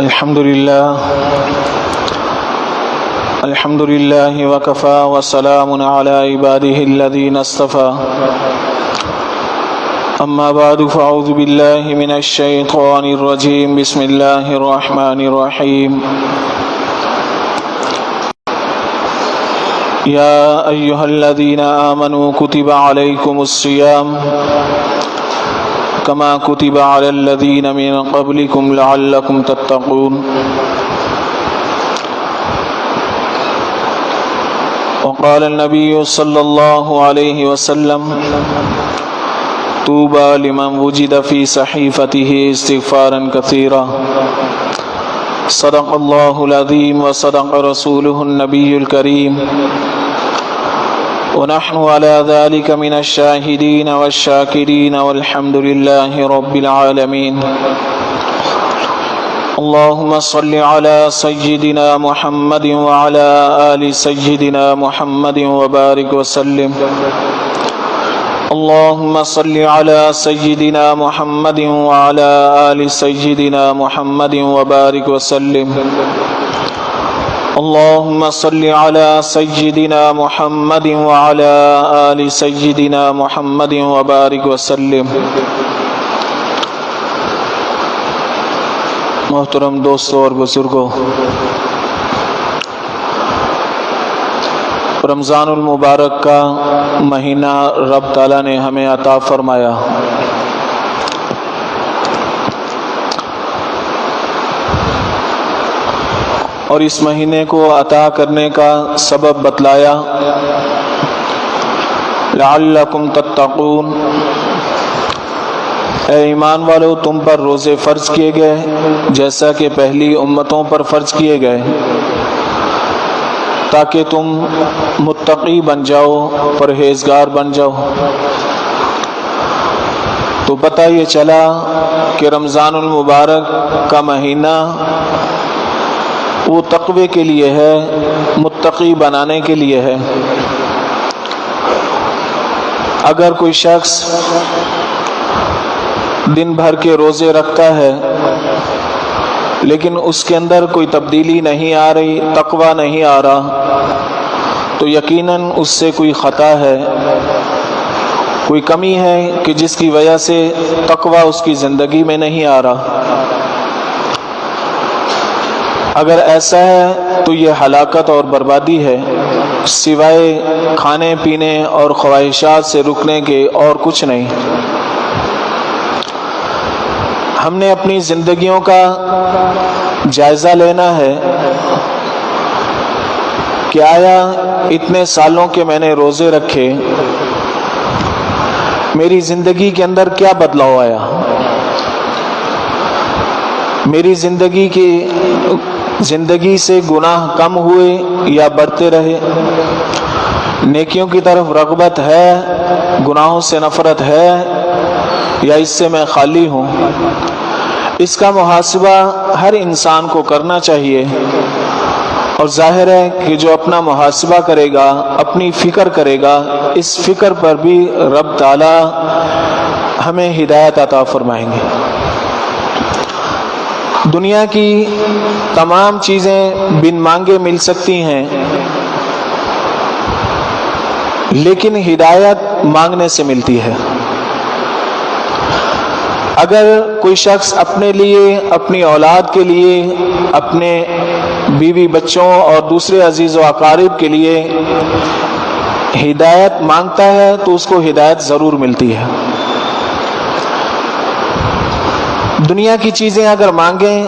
الحمد لله وكفى وسلام على عباده الذين اصطفى أما بعد فأعوذ بالله من الشيطان الرجيم بسم الله الرحمن الرحيم يا أيها الذين آمنوا كتب عليكم الصيام كما كتب على الذين من قبلكم لعلكم تتقون وقال النبي صلى الله عليه وسلم طوبى لمن وجد في صحيفته استغفارا كثيرا صدق الله العظيم وصدق رسوله النبي الكريم ونحن على ذلك من الشاهدين والشاكرين والحمد لله رب العالمين اللهم صل على سيدنا محمد وعلى آل سيدنا محمد وبارك وسلم اللهم صل على سيدنا محمد وعلى آل سيدنا محمد وبارك وسلم اللهم صل على سيدنا محمد وعلى آل سيدنا محمد وبارك وسلم محترم دوستوں اور بزرگوں، رمضان المبارک کا مہینہ رب تعالیٰ نے ہمیں عطا فرمایا۔ اور اس مہینے کو عطا کرنے کا سبب بتلایا لعلکم تتقون، اے ایمان والو تم پر روزے فرض کیے گئے جیسا کہ پہلی امتوں پر فرض کیے گئے تاکہ تم متقی بن جاؤ، پرہیزگار بن جاؤ۔ تو پتہ یہ چلا کہ رمضان المبارک کا مہینہ وہ تقوی کے لیے ہے، متقی بنانے کے لیے ہے۔ اگر کوئی شخص دن بھر کے روزے رکھتا ہے لیکن اس کے اندر کوئی تبدیلی نہیں آ رہی، تقوی نہیں آ رہا، تو یقیناً اس سے کوئی خطا ہے، کوئی کمی ہے کہ جس کی وجہ سے تقوی اس کی زندگی میں نہیں آ رہا۔ اگر ایسا ہے تو یہ ہلاکت اور بربادی ہے، سوائے کھانے پینے اور خواہشات سے رکنے کے اور کچھ نہیں۔ ہم نے اپنی زندگیوں کا جائزہ لینا ہے کہ آیا اتنے سالوں کے میں نے روزے رکھے، میری زندگی کے اندر کیا بدلاؤ آیا؟ میری زندگی سے گناہ کم ہوئے یا بڑھتے رہے؟ نیکیوں کی طرف رغبت ہے، گناہوں سے نفرت ہے، یا اس سے میں خالی ہوں؟ اس کا محاسبہ ہر انسان کو کرنا چاہیے، اور ظاہر ہے کہ جو اپنا محاسبہ کرے گا، اپنی فکر کرے گا، اس فکر پر بھی رب تعالی ہمیں ہدایت عطا فرمائیں گے۔ دنیا کی تمام چیزیں بن مانگے مل سکتی ہیں، لیکن ہدایت مانگنے سے ملتی ہے۔ اگر کوئی شخص اپنے لیے، اپنی اولاد کے لیے، اپنے بیوی بچوں اور دوسرے عزیز و اقارب کے لیے ہدایت مانگتا ہے تو اس کو ہدایت ضرور ملتی ہے۔ دنیا کی چیزیں اگر مانگیں،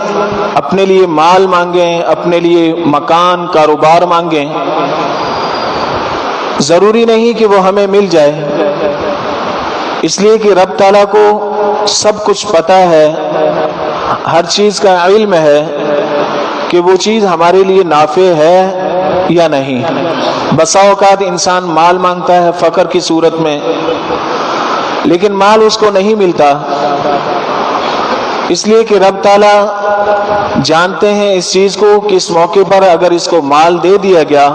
اپنے لیے مال مانگیں، اپنے لیے مکان، کاروبار مانگیں، ضروری نہیں کہ وہ ہمیں مل جائے، اس لیے کہ رب تعالیٰ کو سب کچھ پتہ ہے، ہر چیز کا علم ہے کہ وہ چیز ہمارے لیے نافع ہے یا نہیں۔ بسا اوقات انسان مال مانگتا ہے فقر کی صورت میں، لیکن مال اس کو نہیں ملتا، اس لیے کہ رب تعالیٰ جانتے ہیں اس چیز کو کہ اس موقع پر اگر اس کو مال دے دیا گیا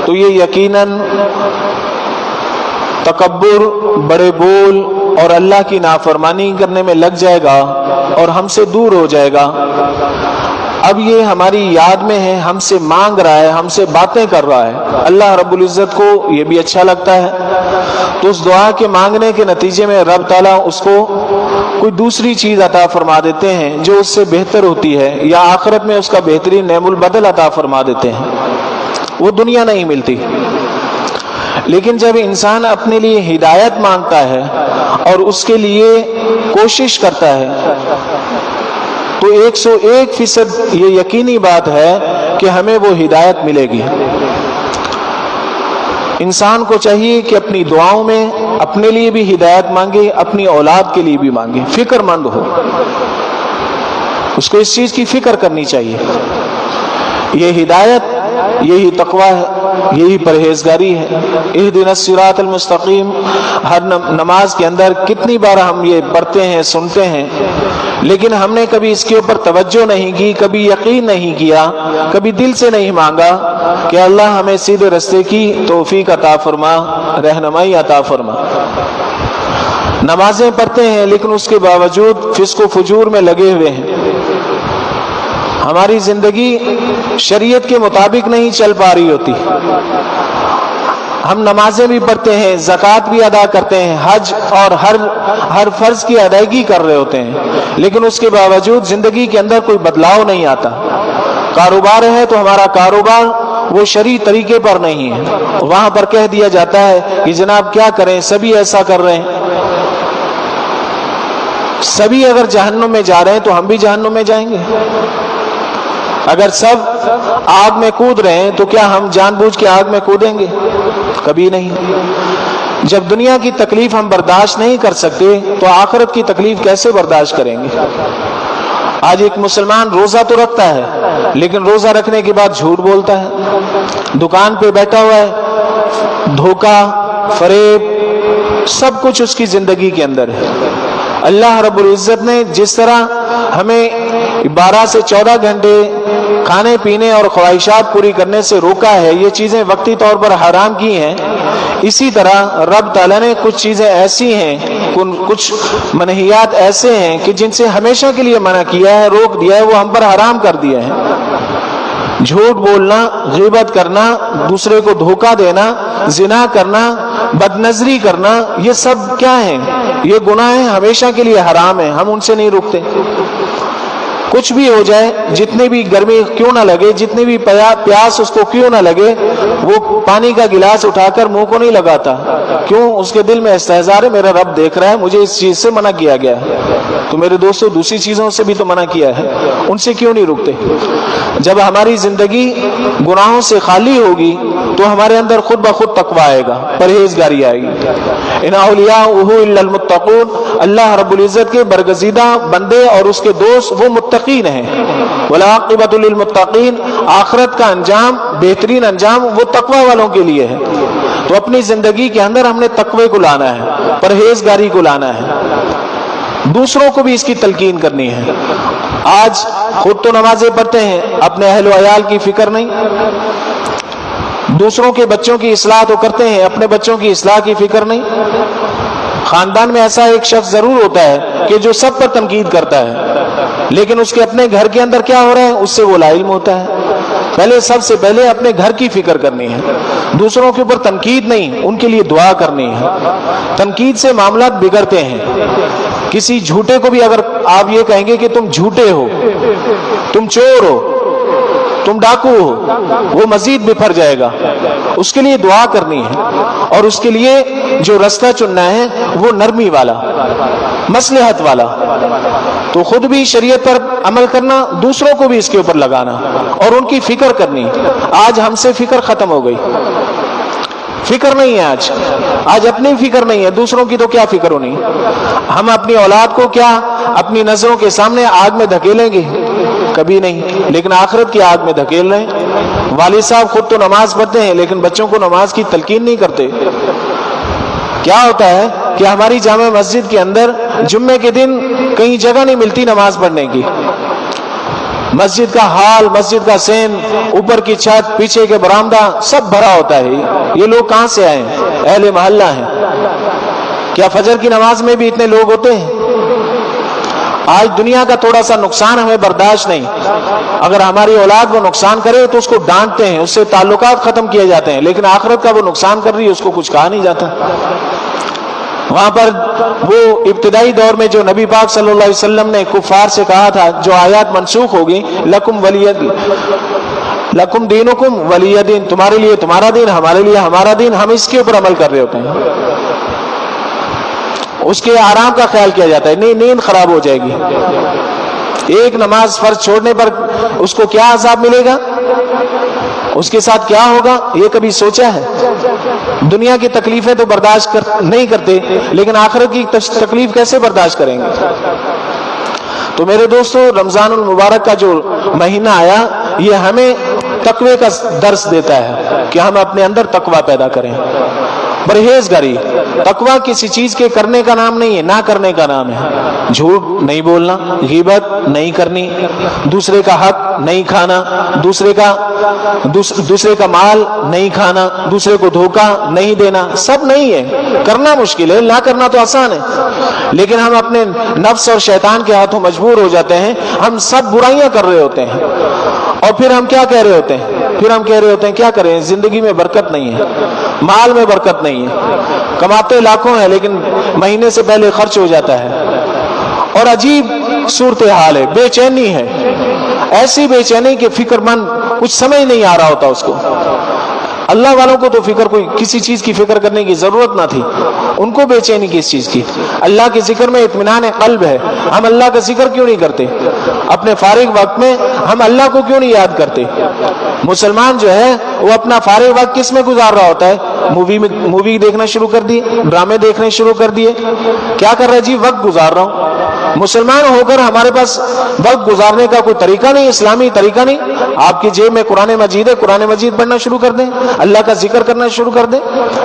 تو یہ یقیناً تکبر، بڑے بول اور اللہ کی نافرمانی کرنے میں لگ جائے گا اور ہم سے دور ہو جائے گا، اب یہ ہماری یاد میں ہے، ہم سے مانگ رہا ہے، ہم سے باتیں کر رہا ہے، اللہ رب العزت کو یہ بھی اچھا لگتا ہے، تو اس دعا کے مانگنے کے نتیجے میں رب تعالیٰ اس کو کوئی دوسری چیز عطا فرما دیتے ہیں جو اس سے بہتر ہوتی ہے، یا آخرت میں اس کا بہترین نعم البدل عطا فرما دیتے ہیں، وہ دنیا نہیں ملتی۔ لیکن جب انسان اپنے لیے ہدایت مانگتا ہے اور اس کے لیے کوشش کرتا ہے تو 101% یہ یقینی بات ہے کہ ہمیں وہ ہدایت ملے گی۔ انسان کو چاہیے کہ اپنی دعاؤں میں اپنے لیے بھی ہدایت مانگے، اپنی اولاد کے لیے بھی مانگے، فکر مند ہو، اس کو اس چیز کی فکر کرنی چاہیے۔ یہ ہدایت یہی تقویٰ ہے، یہی پرہیزگاری ہے۔ اہدنا الصراط المستقیم ہر نماز کے اندر کتنی بار ہم یہ پڑھتے ہیں، سنتے ہیں، لیکن ہم نے کبھی اس کے اوپر توجہ نہیں کی، کبھی یقین نہیں کیا، کبھی دل سے نہیں مانگا کہ اللہ ہمیں سیدھے رستے کی توفیق عطا فرما، رہنمائی عطا فرما۔ نمازیں پڑھتے ہیں لیکن اس کے باوجود فسق و فجور میں لگے ہوئے ہیں، ہماری زندگی شریعت کے مطابق نہیں چل پا رہی ہوتی۔ ہم نمازیں بھی پڑھتے ہیں، زکوٰۃ بھی ادا کرتے ہیں، حج اور ہر فرض کی ادائیگی کر رہے ہوتے ہیں، لیکن اس کے باوجود زندگی کے اندر کوئی بدلاؤ نہیں آتا۔ کاروبار ہے تو ہمارا کاروبار وہ شرعی طریقے پر نہیں ہے، وہاں پر کہہ دیا جاتا ہے کہ جناب کیا کریں، سبھی ایسا کر رہے ہیں۔ سبھی اگر جہنم میں جا رہے ہیں تو ہم بھی جہنم میں جائیں گے؟ اگر سب آگ میں کود رہے ہیں تو کیا ہم جان بوجھ کے آگ میں کودیں گے؟ کبھی نہیں۔ جب دنیا کی تکلیف ہم برداشت نہیں کر سکتے تو آخرت کی تکلیف کیسے برداشت کریں گے؟ آج ایک مسلمان روزہ تو رکھتا ہے لیکن روزہ رکھنے کے بعد جھوٹ بولتا ہے، دکان پہ بیٹھا ہوا ہے، دھوکہ، فریب، سب کچھ اس کی زندگی کے اندر ہے۔ اللہ رب العزت نے جس طرح ہمیں 12 سے 14 گھنٹے کھانے پینے اور خواہشات پوری کرنے سے روکا ہے، یہ چیزیں وقتی طور پر حرام کی ہیں، اسی طرح رب تعالیٰ نے کچھ چیزیں ایسی ہیں، کچھ منہیات ایسے ہیں کہ جن سے ہمیشہ کے لیے منع کیا ہے، روک دیا ہے، وہ ہم پر حرام کر دیا ہے۔ جھوٹ بولنا، غیبت کرنا، دوسرے کو دھوکہ دینا، زنا کرنا، بدنظری کرنا، یہ سب کیا ہیں؟ یہ گناہ ہیں، ہمیشہ کے لیے حرام ہیں، ہم ان سے نہیں رکتے۔ کچھ بھی ہو جائے، جتنی بھی گرمی کیوں نہ لگے، جتنی بھی پیاس اس کو کیوں نہ لگے، وہ پانی کا گلاس اٹھا کر منہ کو نہیں لگاتا۔ کیوں؟ اس کے دل میں استحضار ہے، میرا رب دیکھ رہا ہے، مجھے اس چیز سے منع کیا گیا ہے۔ تو میرے دوستو، دوسری چیزوں سے بھی تو منع کیا ہے، ان سے کیوں نہیں رکتے؟ جب ہماری زندگی گناہوں سے خالی ہوگی تو ہمارے اندر خود بخود تقویٰ آئے گا، پرہیزگاری آئے گی۔ ان اولیاءہ الا المتقون، اللہ رب العزت کے برگزیدہ بندے اور اس کے دوست وہ متقین ہیں۔ والعاقبۃ للمتقین، آخرت کا انجام، بہترین انجام وہ تقویٰ والوں کے لیے ہے۔ تو اپنی زندگی کے اندر ہم نے تقوی کو لانا ہے، پرہیزگاری کو لانا ہے، دوسروں کو بھی اس کی تلقین کرنی ہے۔ آج خود تو نمازیں پڑھتے ہیں، اپنے اہل و عیال کی فکر نہیں، دوسروں کے بچوں کی اصلاح تو کرتے ہیں، اپنے بچوں کی اصلاح کی فکر نہیں۔ خاندان میں ایسا ایک شخص ضرور ہوتا ہے کہ جو سب پر تنقید کرتا ہے، لیکن اس کے اپنے گھر کے اندر کیا ہو رہا ہے اس سے وہ لا علم ہوتا ہے۔ پہلے سب سے پہلے اپنے گھر کی فکر کرنی ہے، دوسروں کے اوپر تنقید نہیں، ان کے لیے دعا کرنی ہے۔ تنقید سے معاملات بگڑتے ہیں۔ کسی جھوٹے کو بھی اگر آپ یہ کہیں گے کہ تم جھوٹے ہو، تم چور ہو، تم ڈاکو ہو، وہ مزید بفر جائے گا۔ اس کے لیے دعا کرنی ہے، اور اس کے لیے جو رستہ چننا ہے وہ نرمی والا، مصلحت والا۔ تو خود بھی شریعت پر عمل کرنا، دوسروں کو بھی اس کے اوپر لگانا اور ان کی فکر کرنی۔ آج ہم سے فکر ختم ہو گئی، فکر نہیں ہے آج اپنی فکر نہیں ہے، دوسروں کی تو کیا فکر ہونی۔ ہم اپنی اولاد کو کیا اپنی نظروں کے سامنے آگ میں دھکیلیں گے؟ کبھی نہیں، لیکن آخرت کی آگ میں دھکیل رہے ہیں۔ والد صاحب خود تو نماز پڑھتے ہیں لیکن بچوں کو نماز کی تلقین نہیں کرتے۔ کیا ہوتا ہے کہ ہماری جامع مسجد کے اندر جمعے کے دن کہیں جگہ نہیں ملتی نماز پڑھنے کی۔ مسجد کا ہال، مسجد کا سین، اوپر کی چھت، پیچھے کے برآمدہ سب بھرا ہوتا ہے۔ یہ لوگ کہاں سے آئے ہیں؟ اہل محلہ ہیں۔ کیا فجر کی نماز میں بھی اتنے لوگ ہوتے ہیں؟ آج دنیا کا تھوڑا سا نقصان ہمیں برداشت نہیں، اگر ہماری اولاد وہ نقصان کرے تو اس کو ڈانٹتے ہیں، اس سے تعلقات ختم کیے جاتے ہیں، لیکن آخرت کا وہ نقصان کر رہی ہے اس کو کچھ کہا نہیں جاتا۔ وہاں پر وہ ابتدائی دور میں جو نبی پاک صلی اللہ علیہ وسلم نے کفار سے کہا تھا، جو آیات منسوخ ہوگی، لکم دینکم ولی دین، تمہارے لیے تمہارا دین، ہمارے لیے ہمارا دین، ہم اس کے اوپر عمل کر رہے ہوتے ہیں، اس کے آرام کا خیال کیا جاتا ہے، نہیں نیند خراب ہو جائے گی، ایک نماز فرض چھوڑنے پر اس کو کیا عذاب ملے گا، اس کے ساتھ کیا ہوگا، یہ کبھی سوچا ہے؟ دنیا کی تکلیفیں تو برداشت نہیں کرتے، لیکن آخرت کی تکلیف کیسے برداشت کریں گے؟ تو میرے دوستو، رمضان المبارک کا جو مہینہ آیا، یہ ہمیں تقوی کا درس دیتا ہے کہ ہم اپنے اندر تقوی پیدا کریں، پرہیزگاری۔ تقوی کسی چیز کے کرنے کا نام نہیں ہے، نہ کرنے کا نام ہے۔ جھوٹ نہیں بولنا، غیبت نہیں کرنی، دوسرے کا حق نہیں کھانا، دوسرے کا مال نہیں کھانا، دوسرے کو دھوکہ نہیں دینا، سب نہیں ہے، کرنا مشکل ہے، نہ کرنا تو آسان ہے، لیکن ہم اپنے نفس اور شیطان کے ہاتھوں مجبور ہو جاتے ہیں، ہم سب برائیاں کر رہے ہوتے ہیں، اور پھر ہم کیا کہہ رہے ہوتے ہیں؟ پھر ہم کہہ رہے ہوتے ہیں کیا کریں، زندگی میں برکت نہیں ہے، مال میں برکت نہیں ہے، کماتے لاکھوں ہیں لیکن مہینے سے پہلے خرچ ہو جاتا ہے، اور عجیب صورتحال ہے، بے چینی ہے، ایسی بے چینی کہ فکر مند کچھ سمجھ نہیں آ رہا ہوتا اس کو۔ اللہ والوں کو تو کوئی کسی چیز کی فکر کرنے کی ضرورت نہ تھی، ان کو بے چینی کس چیز کی؟ اللہ کے ذکر میں اطمینان قلب ہے، ہم اللہ کا ذکر کیوں نہیں کرتے؟ اپنے فارغ وقت میں ہم اللہ کو کیوں نہیں یاد کرتے؟ مسلمان جو ہے وہ اپنا فارغ وقت کس میں گزار رہا ہوتا ہے؟ مووی دیکھنا شروع کر دیے، ڈرامے دیکھنے شروع کر دیے، کیا کر رہا ہے جی؟ وقت گزار رہا ہوں۔ مسلمان ہو کر ہمارے پاس وقت گزارنے کا کوئی طریقہ نہیں، اسلامی طریقہ نہیں۔ آپ کی جیب میں قرآن مجید ہے، قرآن مجید پڑھنا شروع کر دیں، اللہ کا ذکر کرنا شروع کر دیں،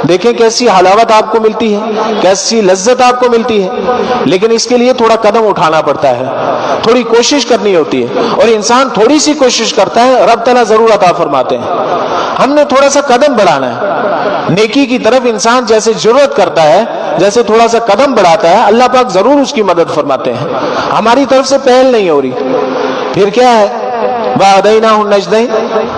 دیکھیں کیسی حلاوت آپ کو ملتی ہے، کیسی لذت آپ کو ملتی ہے۔ لیکن اس کے لیے تھوڑا قدم اٹھانا پڑتا ہے، تھوڑی کوشش کرنی ہوتی ہے، اور انسان تھوڑی سی کوشش کرتا ہے، رب تعالیٰ ضرور عطا فرماتے ہیں۔ ہم نے تھوڑا سا قدم بڑھانا ہے، نیکی کی طرف انسان جیسے جرأت کرتا ہے، جیسے تھوڑا سا قدم بڑھاتا ہے، اللہ پاک ضرور اس کی مدد فرماتے ہیں۔ ہماری طرف سے پہل نہیں ہو رہی، پھر کیا ہے؟ وَهَدَيْنَاهُ النَّجْدَيْنِ،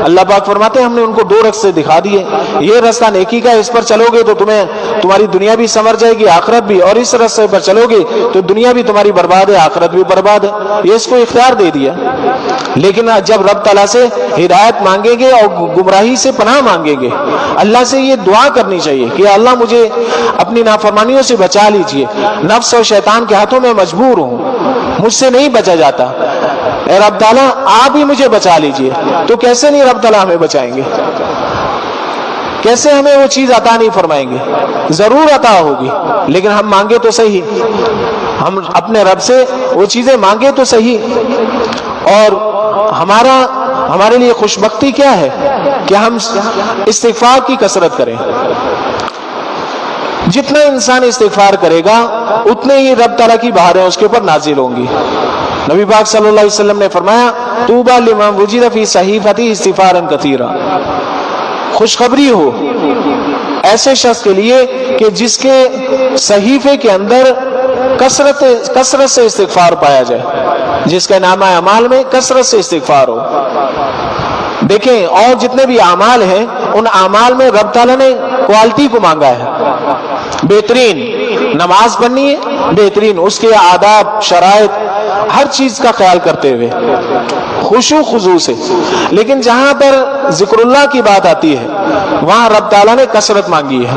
اللہ پاک فرماتے ہیں ہم نے ان کو دو راستے دکھا دیے، یہ راستہ نیکی کا، اس پر چلو گے تو تمہاری دنیا بھی سنور جائے گی، آخرت بھی، اور اس راستے پر چلو گے تو دنیا بھی تمہاری برباد ہے، آخرت بھی برباد ہے، یہ اس کو اختیار دے دیا۔ لیکن جب رب تعالیٰ سے ہدایت مانگیں گے اور گمراہی سے پناہ مانگیں گے، اللہ سے یہ دعا کرنی چاہیے کہ اللہ مجھے اپنی نافرمانیوں سے بچا لیجئے، نفس اور شیطان کے ہاتھوں میں مجبور ہوں، مجھ سے نہیں بچا جاتا، اے رب تعالیٰ آپ ہی مجھے بچا لیجئے۔ تو کیسے نہیں رب تعالیٰ ہمیں بچائیں گے؟ کیسے ہمیں وہ چیز عطا نہیں فرمائیں گے؟ ضرور عطا ہوگی، لیکن ہم مانگے تو صحیح، ہم اپنے رب سے وہ چیزیں مانگے تو صحیح۔ اور ہمارے لیے خوش بختی کیا ہے کہ ہم استغفار کی کثرت کریں۔ جتنا انسان استغفار کرے گا اتنے ہی رب تعالیٰ کی بہاریں اس کے اوپر نازل ہوں گی۔ نبی پاک صلی اللہ علیہ وسلم نے فرمایا طوبیٰ لمن وجد فی صحیفتہ استغفارا کثیرا، خوشخبری ہو ایسے شخص کے لیے کہ جس کے صحیفے کے اندر کثرت سے استغفار پایا جائے، جس کا نامہ اعمال میں کثرت سے استغفار ہو۔ دیکھیں اور جتنے بھی اعمال ہیں ان اعمال میں رب تعالیٰ نے کوالٹی کو مانگا ہے، بہترین نماز پڑھنی ہے، بہترین اس کے آداب شرائط ہر چیز کا خیال کرتے ہوئے خشوع خضوع سے۔ لیکن جہاں پر ذکر اللہ کی بات آتی ہے وہاں رب تعالیٰ نے کثرت مانگی ہے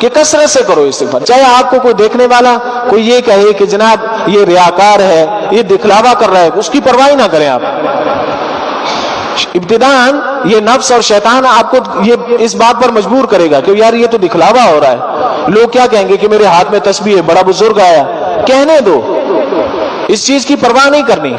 کہ کثرت سے کرو استغفار۔ چاہے آپ کو کوئی دیکھنے والا کوئی یہ کہے کہ جناب یہ ریاکار ہے، یہ دکھلاوا کر رہا ہے، اس کی پرواہ نہ کریں آپ۔ ابتداءً یہ نفس اور شیطان آپ کو یہ اس بات پر مجبور کرے گا کہ یار یہ تو دکھلاوا ہو رہا ہے، لوگ کیا کہیں گے کہ میرے ہاتھ میں تسبیح ہے، بڑا بزرگ آیا، کہنے دو، اس چیز کی پرواہ نہیں کرنی۔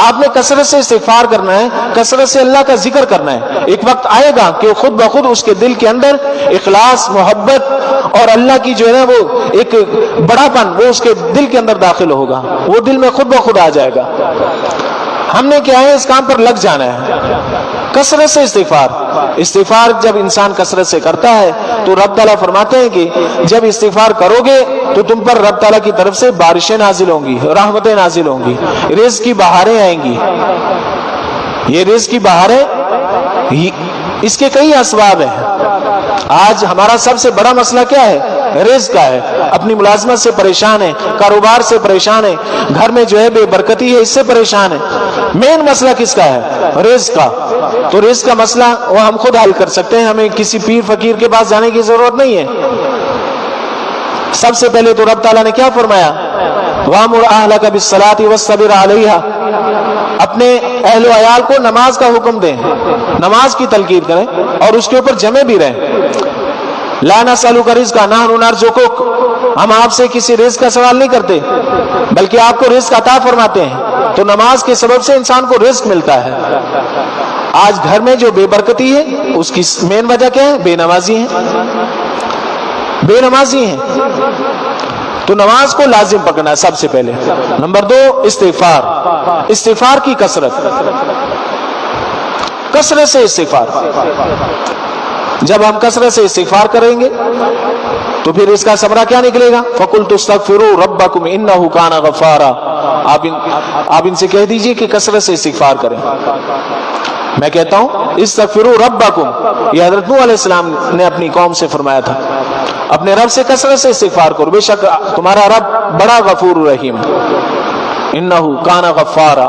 آپ نے کثرت سے استغفار کرنا ہے، کثرت سے اللہ کا ذکر کرنا ہے۔ ایک وقت آئے گا کہ خود بخود اس کے دل کے اندر اخلاص، محبت اور اللہ کی جو ہے نا وہ ایک بڑا پن وہ اس کے دل کے اندر داخل ہوگا، وہ دل میں خود بخود آ جائے گا۔ ہم نے کیا ہے اس کام پر لگ جانا ہے، کثرت سے استغفار۔ استغفار جب انسان کثرت سے کرتا ہے تو رب تعالیٰ فرماتے ہیں کہ جب استغفار کرو گے تو تم پر رب تعالیٰ کی طرف سے بارشیں نازل ہوں گی، رحمتیں نازل ہوں گی، رزق کی بہاریں آئیں گی۔ یہ رزق کی بہاریں، اس کے کئی اسباب ہیں۔ آج ہمارا سب سے بڑا مسئلہ کیا ہے؟ رزق کا ہے۔ اپنی ملازمت سے پریشان ہے، کاروبار سے پریشان ہے، گھر میں جو ہے بے برکتی ہے، اس سے پریشان ہے۔ مین مسئلہ کس کا ہے؟ رزق کا۔ تو رزق کا مسئلہ وہ ہم خود حل کر سکتے ہیں، ہمیں کسی پیر فقیر کے پاس جانے کی ضرورت نہیں ہے۔ سب سے پہلے تو رب تعالیٰ نے کیا فرمایا؟ وَأْمُرْ أَهْلَكَ بِالصَّلَاةِ وَاصْطَبِرْ عَلَيْهَا، اپنے اہل و عیال کو نماز کا حکم دیں، نماز کی تلقین کریں اور اس کے اوپر جمے بھی رہیں۔ لا نسألک رزقا نحن نرزقک، ہم آپ سے کسی رزق کا سوال نہیں کرتے بلکہ آپ کو رزق عطا فرماتے ہیں۔ تو نماز کے سبب سے انسان کو رزق ملتا ہے۔ آج گھر میں جو بے برکتی ہے اس کی مین وجہ کیا ہے؟ بے نمازی ہیں، بے نمازی ہیں۔ تو نماز کو لازم پکڑنا ہے سب سے پہلے۔ نمبر 2 استغفار، استغفار کی کثرت، کثرت سے استغفار۔ جب ہم کثرت سے استغفار کریں گے تو پھر اس کا ثمرہ کیا نکلے گا؟ فَقُلْتُ اسْتَغْفِرُوا رَبَّكُمْ إِنَّهُ كَانَ غَفَّارًا، آپ ان سے کہہ دیجئے کہ کثرت سے استغفار کریں۔ میں کہتا ہوں استغفروا ربکم، یہ حضرت نوح علیہ السلام نے اپنی قوم سے فرمایا تھا، اپنے رب سے کثرت سے استغفار کرو، بے شک تمہارا رب بڑا غفور رحیم ہے۔ انہ کان غفارا،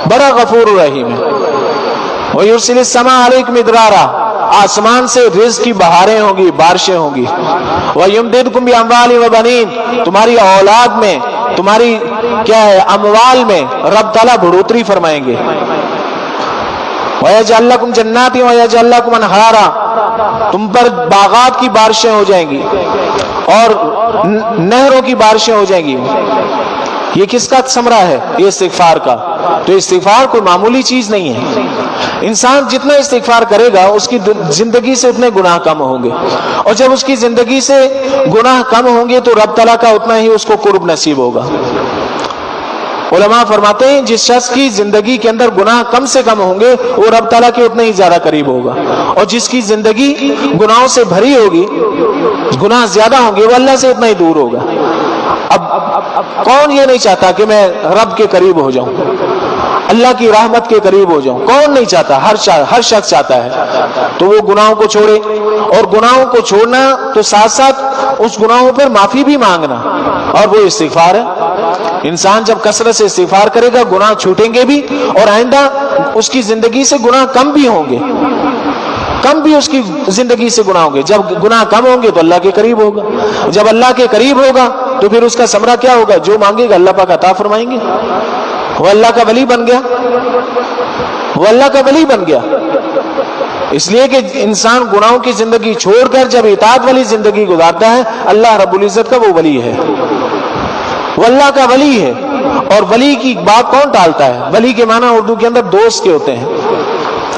بڑا غفور رحیم ہے۔ ویرسل السماء علیکم مدرارا، آسمان سے رزق کی بہاریں ہوں گی، بارشیں ہوں گی۔ وَيُمْدِدْكُمْ بِأَمْوَالٍ وَبَنِينَ، تمہاری اولاد میں، تمہاری کیا ہے اموال میں رب تعالیٰ بڑھوتری فرمائیں گے۔ وَيَجْعَلْ لَكُمْ جَنَّاتٍ وَيَجْعَلْ لَكُمْ أَنْهَارًا، تم پر باغات کی بارشیں ہو جائیں گی اور نہروں کی بارشیں ہو جائیں گی۔ یہ کس کا ثمرہ ہے؟ یہ استغفار کا۔ تو استغفار کوئی معمولی چیز نہیں ہے۔ انسان جتنا استغفار کرے گا اس کی زندگی سے اتنے گناہ کم ہوں گے، اور جب اس کی زندگی سے گناہ کم ہوں گے تو رب تعالیٰ کا اتنا ہی اس کو قرب نصیب ہوگا۔ علماء فرماتے ہیں جس شخص کی زندگی کے اندر گناہ کم سے کم ہوں گے وہ رب تعالیٰ کے اتنے ہی زیادہ قریب ہوگا، اور جس کی زندگی گناہوں سے بھری ہوگی، گناہ زیادہ ہوں گے، وہ اللہ سے اتنا ہی دور ہوگا۔ اب کون یہ نہیں چاہتا کہ میں رب کے قریب ہو جاؤں، اللہ کی رحمت کے قریب ہو جاؤں؟ کون نہیں چاہتا؟ ہر شخص چاہتا ہے۔ تو وہ گناہوں کو چھوڑے، اور گناہوں کو چھوڑنا تو ساتھ ساتھ اس گناہوں پر معافی بھی مانگنا، اور وہ استغفار ہے۔ انسان جب کثرت سے استغفار کرے گا گناہ چھوٹیں گے بھی، اور آئندہ اس کی زندگی سے گناہ کم بھی ہوں گے، کم بھی اس کی زندگی سے گناہ ہوں گے۔ جب گناہ کم ہوں گے تو اللہ کے قریب ہوگا، جب اللہ کے قریب ہوگا تو پھر اس کا ثمرہ کیا ہوگا؟ جو مانگے گا اللہ پاک عطا فرمائیں گے۔ وہ اللہ کا ولی بن گیا، وہ اللہ کا ولی بن گیا۔ اس لیے کہ انسان گناہوں کی زندگی چھوڑ کر جب اطاعت والی زندگی گزارتا ہے اللہ رب العزت کا وہ ولی ہے، وہ اللہ کا ولی ہے۔ اور ولی کی بات کون ٹالتا ہے؟ ولی کے معنی اردو کے اندر دوست کے ہوتے ہیں۔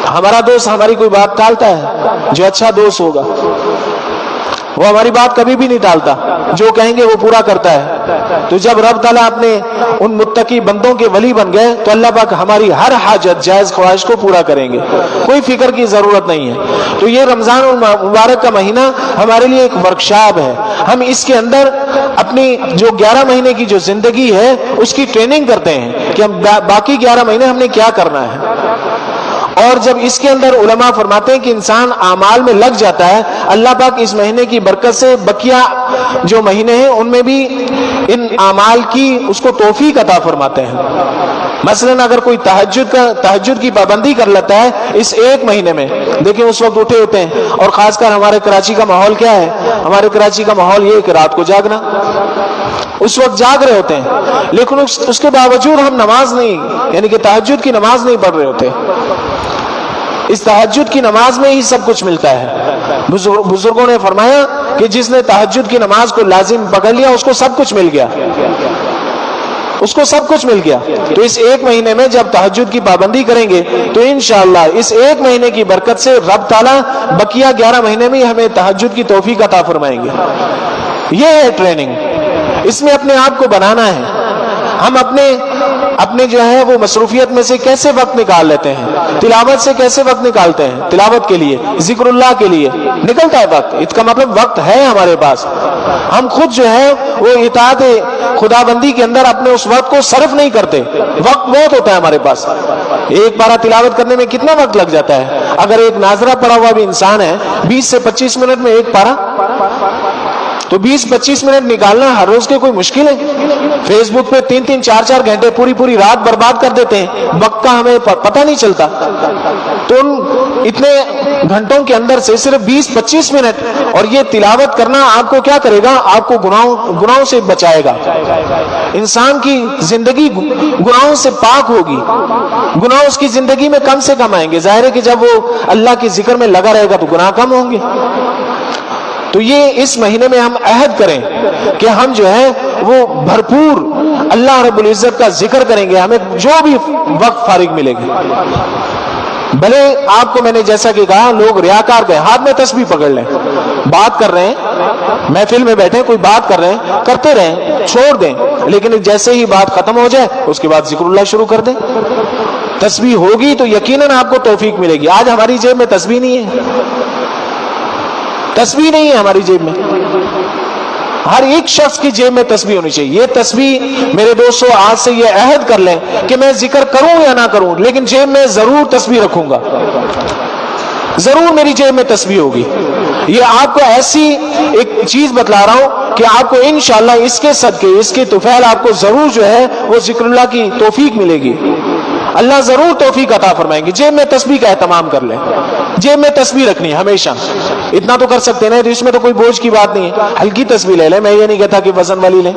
ہمارا دوست ہماری کوئی بات ٹالتا ہے؟ جو اچھا دوست ہوگا وہ ہماری بات کبھی بھی نہیں ٹالتا، جو کہیں گے وہ پورا کرتا ہے۔ تو جب رب تعالیٰ اپنے ان متقی بندوں کے ولی بن گئے تو اللہ پاک ہماری ہر حاجت جائز خواہش کو پورا کریں گے، کوئی فکر کی ضرورت نہیں ہے۔ تو یہ رمضان المبارک کا مہینہ ہمارے لیے ایک ورکشاپ ہے، ہم اس کے اندر اپنی جو 11 مہینے کی جو زندگی ہے اس کی ٹریننگ کرتے ہیں کہ ہم باقی 11 مہینے ہم نے کیا کرنا ہے۔ اور جب اس کے اندر علماء فرماتے ہیں کہ انسان اعمال میں لگ جاتا ہے، اللہ پاک اس مہینے کی برکت سے بقیہ جو مہینے ہیں ان میں بھی ان اعمال کی اس کو توفیق عطا فرماتے ہیں۔ مثلاً اگر کوئی تہجد کی پابندی کر لیتا ہے اس ایک مہینے میں، دیکھیں اس وقت اٹھے ہوتے ہیں، اور خاص کر ہمارے کراچی کا ماحول کیا ہے؟ ہمارے کراچی کا ماحول یہ کہ رات کو جاگنا، اس وقت جاگ رہے ہوتے ہیں، لیکن اس کے باوجود ہم نماز نہیں، یعنی کہ تہجد کی نماز نہیں پڑھ رہے ہوتے۔ اس تہجد کی نماز میں ہی سب کچھ ملتا ہے۔ بزرگوں نے فرمایا کہ جس نے تہجد کی نماز کو لازم پکڑ لیا اس کو سب کچھ مل گیا، اس کو سب کچھ مل گیا۔ تو اس ایک مہینے میں جب تہجد کی پابندی کریں گے تو انشاءاللہ اس ایک مہینے کی برکت سے رب تعالیٰ بقیہ 11 مہینے میں ہمیں تہجد کی توفیق عطا فرمائیں گے۔ یہ ہے ٹریننگ، اس میں اپنے آپ کو بنانا ہے۔ ہم اپنے اپنے جو ہے وہ مصروفیت میں سے کیسے وقت نکال لیتے ہیں، تلاوت سے کیسے وقت نکالتے ہیں، تلاوت کے لیے، ذکر اللہ کے لیے نکلتا ہے وقت. اس کا مطلب وقت ہے ہمارے پاس. ہم خود جو ہے وہ اطاعت خدا بندی کے اندر اپنے اس وقت کو صرف نہیں کرتے. وقت بہت ہوتا ہے ہمارے پاس. ایک پارہ تلاوت کرنے میں کتنا وقت لگ جاتا ہے؟ اگر ایک ناظرہ پڑھا ہوا بھی انسان ہے 20 سے 25 منٹ میں ایک پارہ، تو 20-25 منٹ نکالنا ہر روز کے کوئی مشکل ہے؟ فیس بک پہ 3-3 4-4 گھنٹے پوری رات برباد کر دیتے ہیں، وقت کا ہمیں پتہ نہیں چلتا. تو ان اتنے گھنٹوں کے اندر سے صرف 20-25 منٹ اور یہ تلاوت کرنا آپ کو کیا کرے گا؟ آپ کو گناہوں سے بچائے گا. انسان کی زندگی گناہوں سے پاک ہوگی. گناہ اس کی زندگی میں کم سے کم آئیں گے. ظاہر ہے کہ جب وہ اللہ کے ذکر میں لگا رہے گا تو گناہ کم ہوں گے. تو یہ اس مہینے میں ہم عہد کریں کہ ہم جو ہے وہ بھرپور اللہ رب العزت کا ذکر کریں گے. ہمیں جو بھی وقت فارغ ملے گی. بھلے آپ کو میں نے جیسا کہ کہا لوگ ریاکار گئے ہاتھ میں تسبیح پکڑ لیں، بات کر رہے ہیں محفل میں بیٹھے کوئی بات کر رہے ہیں کرتے رہیں، چھوڑ دیں، لیکن جیسے ہی بات ختم ہو جائے اس کے بعد ذکر اللہ شروع کر دیں. تسبیح ہوگی تو یقیناً آپ کو توفیق ملے گی. آج ہماری جیب میں تسبیح نہیں ہے، تسبیح نہیں ہے ہماری جیب میں. ہر ایک شخص کی جیب میں تسبیح ہونی چاہیے. یہ تسبیح میرے دوستو آج سے یہ عہد کر لیں کہ میں ذکر کروں یا نہ کروں لیکن جیب میں ضرور تسبیح رکھوں گا، ضرور میری جیب میں تسبیح ہوگی. یہ آپ کو ایسی ایک چیز بتلا رہا ہوں کہ آپ کو انشاءاللہ اس کے صدقے اس کے طفیل آپ کو ضرور جو ہے وہ ذکر اللہ کی توفیق ملے گی. اللہ ضرور توفیق عطا فرمائیں گے. جیب میں تسبیح کا اہتمام کر لیں. جیب میں تسبیح رکھنی ہے ہمیشہ. اتنا تو کر سکتے ہیں، تو اس میں تو کوئی بوجھ کی بات نہیں ہے. ہلکی تسبیح لے لیں، میں یہ نہیں کہتا کہ وزن والی لیں.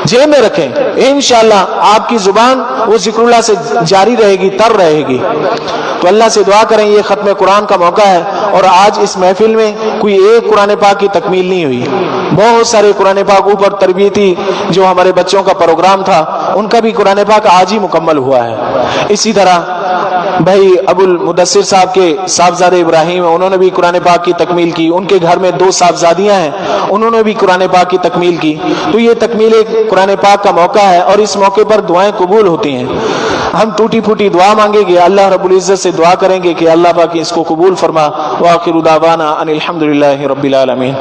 جیب میں رکھیں، انشاءاللہ آپ کی زبان وہ ذکر اللہ سے جاری رہے گی، تر رہے گی. تو اللہ سے دعا کریں. یہ ختم قرآن کا موقع ہے اور آج اس محفل میں کوئی ایک قرآن پاک کی تکمیل نہیں ہوئی. بہت سارے قرآن پاک اوپر تربیتی جو ہمارے بچوں کا پروگرام تھا ان کا بھی قرآن پاک آج ہی مکمل ہوا ہے. اسی طرح بھائی ابو المدثر صاحب کے صاحبزادے ابراہیم انہوں نے بھی قرآن پاک کی تکمیل کی. ان کے گھر میں 2 صاحبزادیاں ہیں، انہوں نے بھی قرآن پاک کی تکمیل کی. تو یہ تکمیل قرآن پاک کا موقع ہے اور اس موقع پر دعائیں قبول ہوتی ہیں. ہم ٹوٹی پھوٹی دعا مانگیں گے، اللہ رب العزت سے دعا کریں گے کہ اللہ پاک اس کو قبول فرما. وآخر دعوانا ان الحمدللہ رب العالمین.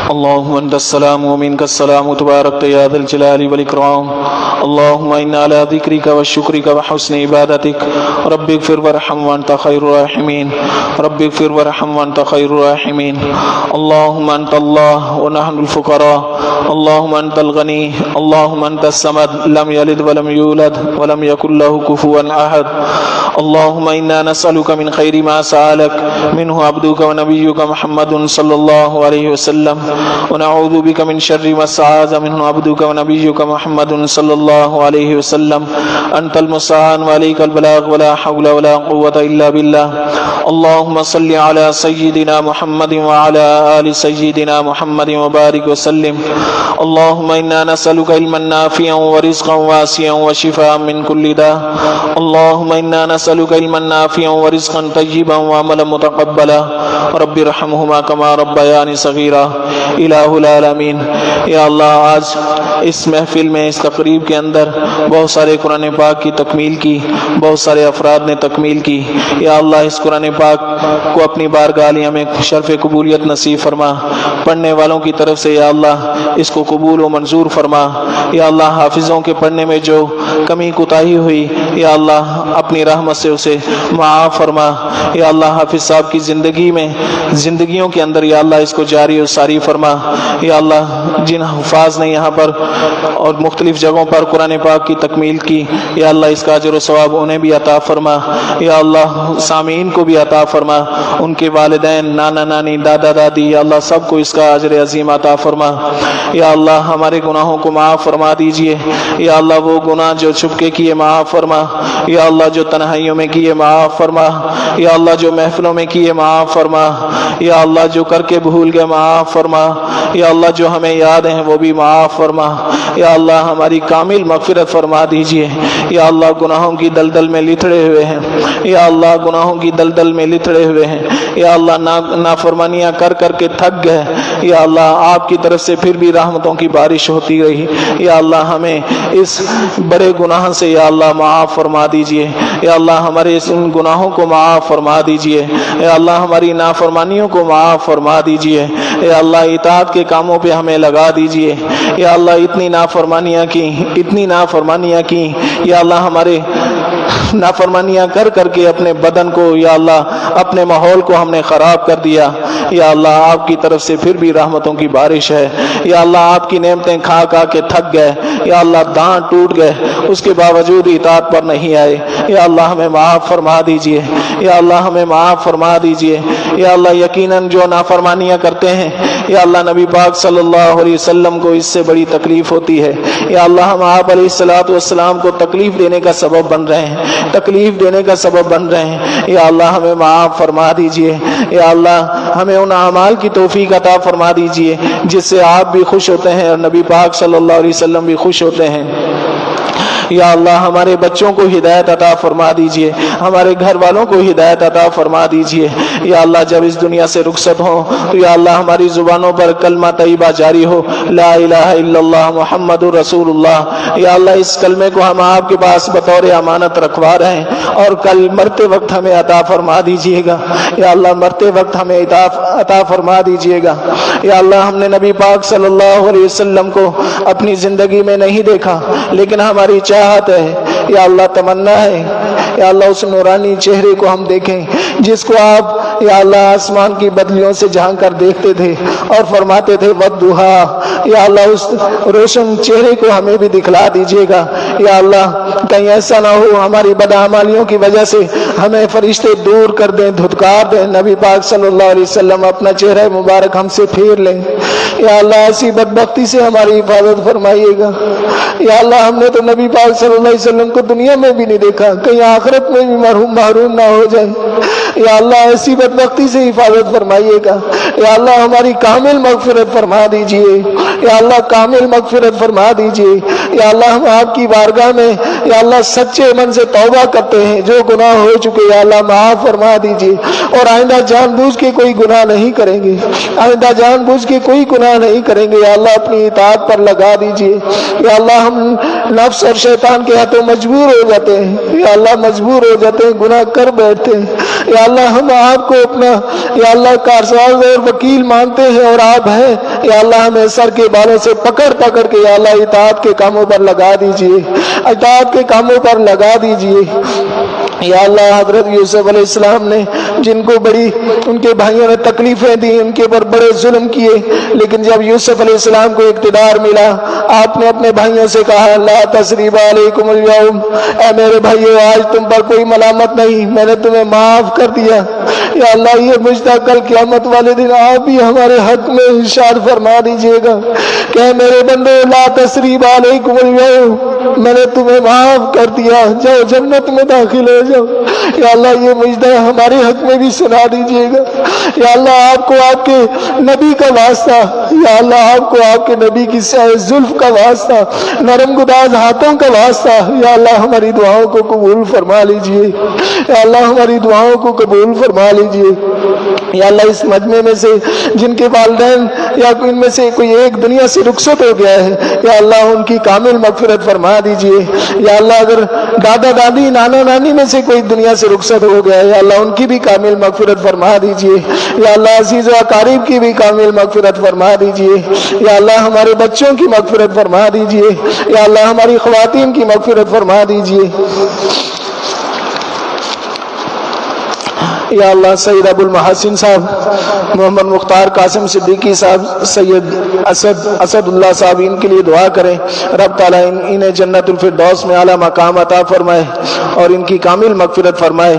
اللهم انت السلام ومنك السلام تبارك يا ذا الجلال والاكرام. اللهم انا على ذكرك وشكرك وحسن عبادتك. رب اغفر وارحم وانت خير الراحمين. رب اغفر وارحم وانت خير الراحمين. اللهم انت الله ونحن الفقراء. اللهم انت الغني. اللهم انت الصمد لم يلد ولم يولد ولم يكن له كفوا احد. اللهم انا نسألك من خير ما سألك منه عبدك ونبيك محمد صلى الله عليه وسلم ونعوذ بك من شر ما استعاذ منه عبدك ونبيك محمد صلى الله عليه وسلم. أنت المستعان وعليك البلاغ ولا حول ولا قوة إلا بالله. اللهم صل على سيدنا محمد وعلى آل سيدنا محمد وبارك وسلم. اللهم إنا نسألك علما نافعا ورزقا واسعا وشفاء من كل داء. اللهم إنا نسألك علما نافعا ورزقا طيبا وعملا متقبلا. رب ارحمهما كما ربياني صغيرا. الہ العالمین. یا اللہ آج اس محفل میں اس تقریب کے اندر بہت سارے قرآن پاک کی تکمیل کی، بہت سارے افراد نے تکمیل کی. یا اللہ اس قرآن پاک کو اپنی بارگاہ میں شرف قبولیت نصیب فرما. پڑھنے والوں کی طرف سے یا اللہ اس کو قبول و منظور فرما. یا اللہ حافظوں کے پڑھنے میں جو کمی کوتاہی ہوئی یا اللہ اپنی رحمت سے اسے معاف فرما. یا اللہ حافظ صاحب کی زندگیوں کے اندر یا اللہ اس کو جاری و ساری فرما. یا اللہ جن حفاظ نے یہاں پر اور مختلف جگہوں پر قرآن پاک کی تکمیل کی یا اللہ اس کا اجر و ثواب انہیں بھی عطا فرما. یا اللہ سامعین کو بھی عطا فرما، ان کے والدین، نانا نانی، دادا دادی، یا اللہ سب کو اس کا اجر عظیم عطا فرما. یا اللہ ہمارے گناہوں کو معاف فرما دیجئے. یا اللہ وہ گناہ جو چھپکے کیے معاف فرما. یا اللہ جو تنہائیوں میں کیے معاف فرما. یا اللہ جو محفلوں میں کیے معاف فرما. یا اللہ جو کر کے بھول گئے معاف فرما. یا اللہ جو ہمیں یاد ہیں وہ بھی معاف فرما، یا اللہ ہماری کامل مغفرت فرما دیجئے، یا اللہ گناہوں کی دلدل میں لتڑے ہوئے ہیں، یا اللہ گناہوں کی دلدل میں لتڑے ہوئے ہیں، یا اللہ نافرمانیاں کر کر کے تھک گئے، یا اللہ آپ کی طرف سے پھر بھی رحمتوں کی بارش ہوتی رہی، یا اللہ ہمیں اس بڑے گناہ سے یا اللہ معاف فرما دیجئے، یا اللہ ہمارے اس ان گناہوں کو معاف فرما دیجئے، یا اللہ ہماری نافرمانیوں کو معاف فرما دیجئے، یا اللہ اطاعت کے کاموں پہ ہمیں لگا دیجئے، یا اللہ اتنی نافرمانیاں کی یا اللہ ہمارے نافرمانیاں کر کر کے اپنے بدن کو یا اللہ اپنے ماحول کو ہم نے خراب کر دیا، یا اللہ آپ کی طرف سے پھر بھی رحمتوں کی بارش ہے، یا اللہ آپ کی نعمتیں کھا کھا کے تھک گئے، یا اللہ دانت ٹوٹ گئے، اس کے باوجود اطاعت پر نہیں آئے، یا اللہ ہمیں معاف فرما دیجئے، یا اللہ ہمیں معاف فرما دیجئے، یا اللہ یقیناً جو نافرمانیاں کرتے ہیں یا اللہ نبی پاک صلی اللہ علیہ وسلم کو اس سے بڑی تکلیف ہوتی ہے، یا اللہ ہم آپ علیہ السلام کو تکلیف دینے کا سبب بن رہے ہیں، تکلیف دینے کا سبب بن رہے ہیں، یا اللہ ہمیں معاف فرما دیجئے، یا اللہ ہمیں ان اعمال کی توفیق عطا فرما دیجئے جس سے آپ بھی خوش ہوتے ہیں اور نبی پاک صلی اللہ علیہ وسلم بھی خوش ہوتے ہیں، یا اللہ ہمارے بچوں کو ہدایت عطا فرما دیجئے، ہمارے گھر والوں کو ہدایت عطا فرما دیجئے، یا اللہ جب اس دنیا سے رخصت ہوں تو یا اللہ ہماری زبانوں پر کلمہ طیبہ جاری ہو، لا الہ الا اللہ محمد رسول اللہ، یا اللہ اس کلمے کو ہم آپ کے پاس بطور امانت رکھوا رہے ہیں اور کل مرتے وقت ہمیں عطا فرما دیجئے گا، یا اللہ مرتے وقت ہمیں عطا فرما دیجئے گا، یا اللہ ہم نے نبی پاک صلی اللہ علیہ وسلم کو اپنی زندگی میں نہیں دیکھا لیکن ہماری چاہت ہے، یا اللہ تمنا ہے، یا اللہ اس نورانی چہرے کو ہم دیکھیں جس کو آپ یا اللہ آسمان کی بدلیوں سے جھانک کر دیکھتے تھے اور فرماتے تھے والضحیٰ، یا اللہ اس روشن چہرے کو ہمیں بھی دکھلا دیجئے گا، یا اللہ کہیں ایسا نہ ہو ہماری بدعمالیوں کی وجہ سے ہمیں فرشتے دور کر دیں، دھتکار دیں، نبی پاک صلی اللہ علیہ وسلم اپنا چہرہ مبارک ہم سے پھیر لیں، یا اللہ ایسی بدبختی سے ہماری حفاظت فرمائیے گا، یا اللہ ہم نے تو نبی پاک صلی اللہ علیہ وسلم کو دنیا میں بھی نہیں دیکھا، کہیں آخرت میں بھی محروم نہ ہو جائے، یا اللہ ایسی بدبختی سے حفاظت فرمائیے گا، یا اللہ ہماری کامل مغفرت فرما دیجئے، یا اللہ کامل مغفرت فرما دیجئے، یا اللہ ہم آپ کی بارگاہ میں یا اللہ سچے من سے توبہ کرتے ہیں، جو گناہ ہو چکے یا اللہ معاف فرما دیجئے، اور آئندہ جان بوجھ کے کوئی گناہ نہیں کریں گے، آئندہ جان بوجھ کے کوئی گناہ نہیں کریں گے، یا اللہ اپنی اطاعت پر لگا دیجئے، یا اللہ ہم نفس اور شیطان کے ہاتھوں مجبور ہو جاتے ہیں، یا اللہ مجبور ہو جاتے ہیں، گناہ کر بیٹھتے ہیں، یا اللہ ہم آپ کو اپنا یا اللہ کارساز اور وکیل مانتے ہیں اور آپ ہیں، یا اللہ ہمیں سر کے بالوں سے پکڑ پکڑ کے یا اللہ اطاعت کے کاموں پر لگا دیجئے، اطاعت کے کاموں پر لگا دیجئے، یا اللہ حضرت یوسف علیہ السلام نے جن کو بڑی ان کے بھائیوں نے تکلیفیں دی، ان کے پر بڑے ظلم کیے، لیکن جب یوسف علیہ السلام کو اقتدار ملا آپ نے اپنے بھائیوں سے کہا لا تثریب علیکم اليوم، اے میرے بھائیو آج تم پر کوئی ملامت نہیں، میں نے تمہیں معاف کر دیا، یا اللہ یہ مجھتا کل قیامت والے دن آپ بھی ہمارے حق میں ارشاد فرما دیجئے گا کہ اے میرے بندو لا تثریب علیکم اليوم، میں نے تمہیں معاف کر دیا، جاؤ جنت میں داخل ہو جاؤ، یا اللہ یہ مجدہ ہمارے حق میں بھی سنا دیجئے گا، یا اللہ آپ کو آپ کے نبی کا واسطہ، یا اللہ آپ کو آپ کے نبی کی زلف کا واسطہ، نرم گداز ہاتھوں کا واسطہ، یا اللہ ہماری دعاؤں کو قبول فرما لیجئے، یا اللہ ہماری دعاؤں کو قبول فرما لیجئے، یا اللہ اس مجمع میں سے جن کے والدین یا ان میں سے کوئی ایک دنیا سے رخصت ہو گیا ہے یا اللہ ان کی کامل مغفرت فرما دیجئے، یا اللہ اگر دادا دادی نانا نانی میں سے کوئی دنیا سے رخصت ہو گیا ہے یا اللہ ان کی بھی کامل مغفرت فرما دیجئے، یا اللہ عزیز و اقارب کی بھی کامل مغفرت فرما دیجئے، یا اللہ ہمارے بچوں کی مغفرت فرما دیجئے، یا اللہ ہماری خواتین کی مغفرت فرما دیجئے، یا اللہ سید ابو المحسن صاحب، محمد مختار قاسم صدیقی صاحب، سید اسد اللہ صاحب ان کے لیے دعا کریں، رب تعالیٰ انہیں جنت الفردوس میں اعلیٰ مقام عطا فرمائے اور ان کی کامل مغفرت فرمائے۔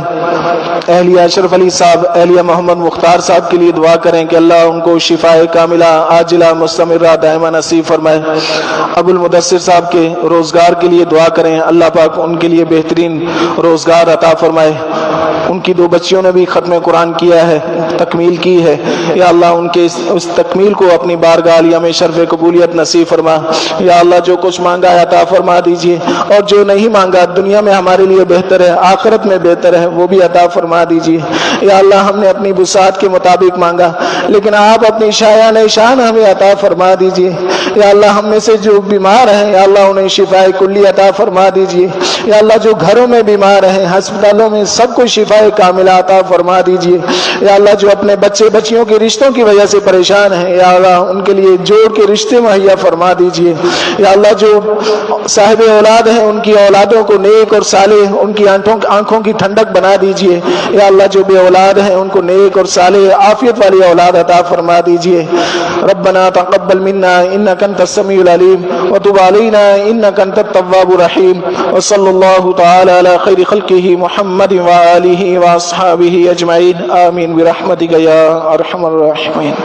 اہلیہ اشرف علی صاحب، اہلیہ محمد مختار صاحب کے لیے دعا کریں کہ اللہ ان کو شفاء کاملہ عاجلہ مستمرہ دائمہ نصیب فرمائے۔ ابو المدثر صاحب کے روزگار کے لیے دعا کریں، اللہ پاک ان کے لیے بہترین روزگار عطا فرمائے۔ ان کی 2 بچیوں نے بھی ختم قرآن کیا ہے، تکمیل کی ہے، یا اللہ ان کے اس تکمیل کو اپنی بارگاہ عالیہ میں شرف قبولیت نصیب فرما۔ یا اللہ جو کچھ مانگا ہے عطا فرما دیجیے، اور جو نہیں مانگا دنیا میں ہمارے لیے بہتر ہے، آخرت میں بہتر ہے، وہ بھی عطا فرما دیجیے۔ یا اللہ ہم نے اپنی وسعت کے مطابق مانگا، لیکن آپ اپنی شایان شان ہمیں عطا فرما دیجیے۔ یا اللہ ہم میں سے جو بیمار ہیں، یا اللہ انہیں شفاء کلی عطا فرما دیجیے۔ یا اللہ جو گھروں میں بیمار ہیں، ہسپتالوں میں، سب کو شفاء کاملہ عطا فرما دیجیے۔ یا اللہ جو اپنے بچے بچیوں کے رشتوں کی وجہ سے پریشان ہیں، یا اللہ ان کے لیے جوڑ کے رشتے مہیا فرما دیجیے۔ یا اللہ جو صاحب اولاد ہیں ان کی اولادوں کو نیک اور صالح، ان کی آنکھوں کی ٹھنڈک بنا دیجیے۔ یا اللہ جو بے اولاد ہیں ان کو نیک اور صالح عافیت والی اولاد عطا فرما دیجیے۔ ربنا تقبل منا انك انت السميع العليم وتب علينا انك انت التواب الرحيم وصلى الله تعالى على خير خلقه محمد وآله واصحابه اجمعین، آمین برحمتک یا ارحم الراحمین۔